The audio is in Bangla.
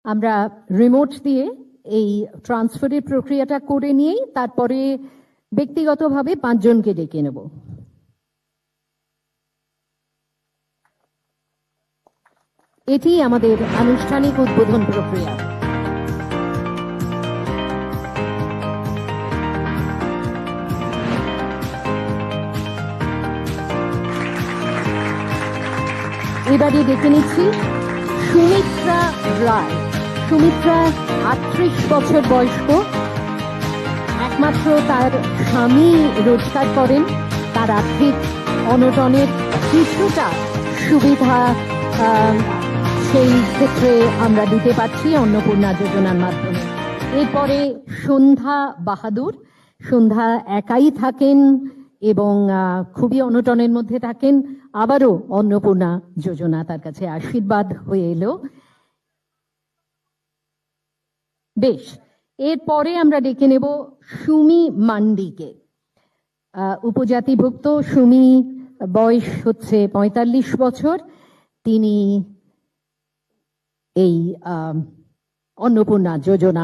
আমরা রিমোট দিয়ে এই ট্রান্সফারের প্রক্রিয়াটা করে নিয়েই তারপরে ব্যক্তিগতভাবে 5 জনকে ডেকে নেব। এটি আমাদের আনুষ্ঠানিক উদ্বোধন প্রক্রিয়া। এবারে ডেকে নিচ্ছি সুমিত্রা রায়। সুমিত্রা 38 বছর বয়স্ক। একমাত্র তার স্বামী রোজগার করেন। তার আর্থিক অনটনের কিছুটা সুবিধা সেই ক্ষেত্রে আমরা দিতে পারছি অন্নপূর্ণা যোজনার মাধ্যমে। এরপরে সন্ধ্যা বাহাদুর। সন্ধ্যা একাই থাকেন এবং খুবই অনটনের মধ্যে থাকেন। আবারও অন্নপূর্ণা যোজনা তার কাছে আশীর্বাদ হয়ে এলো। বেশ, এরপরে আমরা ডেকে নেব সুমি মান্ডিকে। উপজাতিভুক্ত সুমি, বয়স হচ্ছে 45 বছর। তিনি এই অন্নপূর্ণা যোজনা